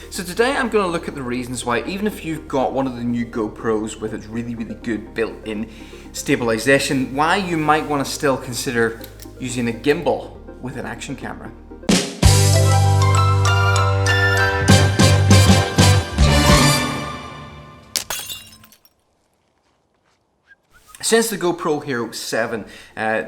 So today I'm going to look at the reasons why, even if you've got one of the new GoPros with its really good built-in stabilization, why you might want to still consider using a gimbal with an action camera. Since the GoPro Hero 7,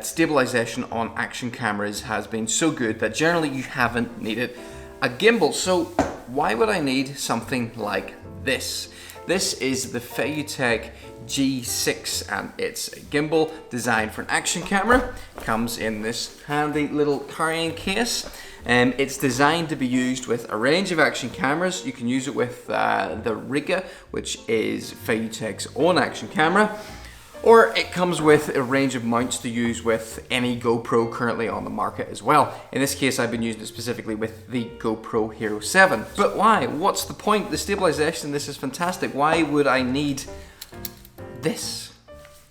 stabilization on action cameras has been so good that generally you haven't needed a gimbal. So why would I need something like this? This is the FeiyuTech G6 and it's a gimbal designed for an action camera. It comes in this handy little carrying case. It's designed to be used with a range of action cameras. You can use it with the Reid, which is FeiyuTech's own action camera. Or it comes with a range of mounts to use with any GoPro currently on the market as well. In this case, I've been using it specifically with the GoPro Hero 7. But why? What's the point? The stabilization, this is fantastic. Why would I need this?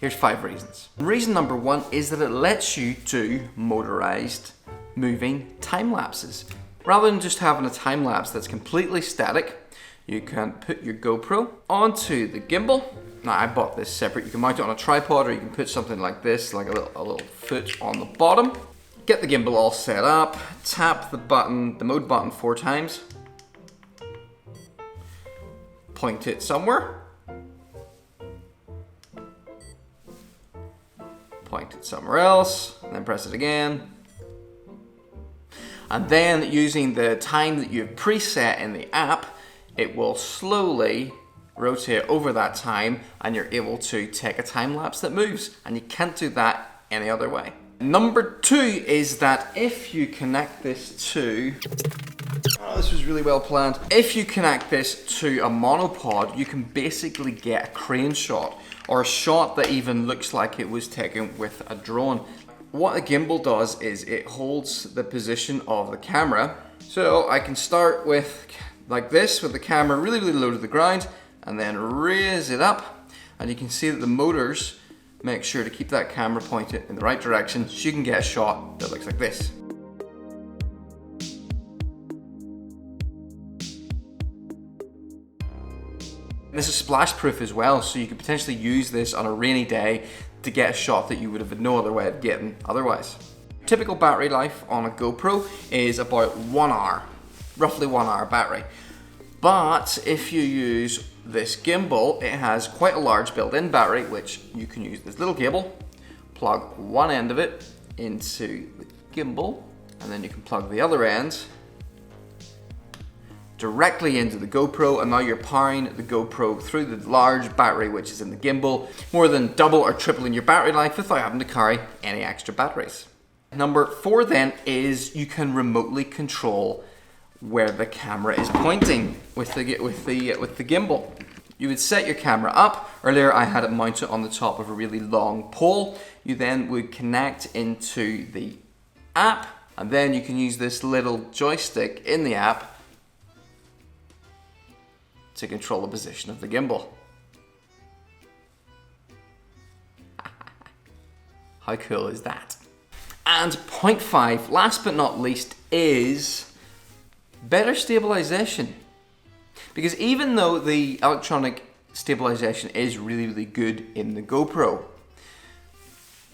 Here's 5 reasons. Reason number 1 is that it lets you do motorized moving time lapses. Rather than just having a time lapse that's completely static, you can put your GoPro onto the gimbal. Now I bought this separate. You can mount it on a tripod or you can put something like this, like a little foot on the bottom. Get the gimbal all set up, tap the button, the mode button 4 times. Point it somewhere. Point it somewhere else, and then press it again. And then using the time that you've preset in the app, it will slowly rotate over that time and you're able to take a time lapse that moves, and you can't do that any other way. Number 2 is that if you connect this to, this was really well planned. If you connect this to a monopod, you can basically get a crane shot or a shot that even looks like it was taken with a drone. What a gimbal does is it holds the position of the camera. So I can start with like this, with the camera really low to the ground, and then raise it up, and you can see that the motors make sure to keep that camera pointed in the right direction so you can get a shot that looks like this. This is splash proof as well, so you could potentially use this on a rainy day to get a shot that you would have no other way of getting otherwise. Typical battery life on a GoPro is about 1 hour, roughly 1 hour battery. But if you use this gimbal, it has quite a large built-in battery, which you can use this little cable, plug one end of it into the gimbal, and then you can plug the other end directly into the GoPro, and now you're powering the GoPro through the large battery which is in the gimbal, more than double or tripling your battery life without having to carry any extra batteries. Number 4 then is you can remotely control where the camera is pointing with the gimbal. You would set your camera up. Earlier I had it mounted on the top of a really long pole. You then would connect into the app, and then you can use this little joystick in the app to control the position of the gimbal. How cool is that? And point 5, last but not least, is better stabilization. Because even though the electronic stabilization is really good in the GoPro,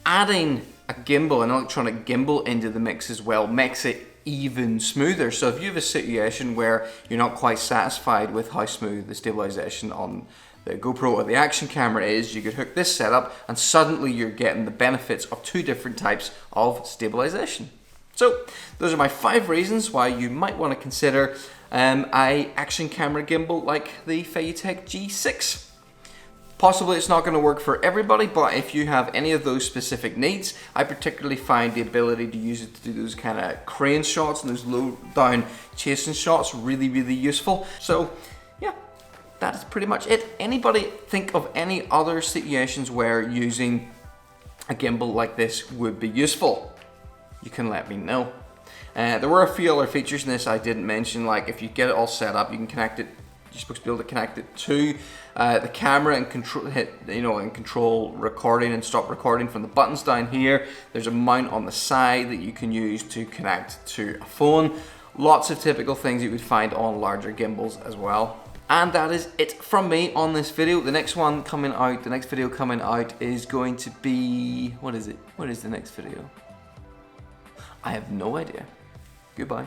adding a gimbal, an electronic gimbal into the mix as well, makes it even smoother. So if you have a situation where you're not quite satisfied with how smooth the stabilization on the GoPro or the action camera is, you could hook this setup and suddenly you're getting the benefits of 2 different types of stabilization. So those are my 5 reasons why you might want to consider an action camera gimbal like the FeiyuTech G6. Possibly it's not going to work for everybody, but if you have any of those specific needs, I particularly find the ability to use it to do those kind of crane shots and those low down chasing shots really useful. So yeah, that is pretty much it. Anybody think of any other situations where using a gimbal like this would be useful? You can let me know. There were a few other features in this I didn't mention, like if you get it all set up, you can connect it. You're supposed to be able to connect it to the camera and control recording and stop recording from the buttons down here. There's a mount on the side that you can use to connect to a phone. Lots of typical things you would find on larger gimbals as well. And that is it from me on this video. The next video coming out is going to be, what is it? What is the next video? I have no idea. Goodbye.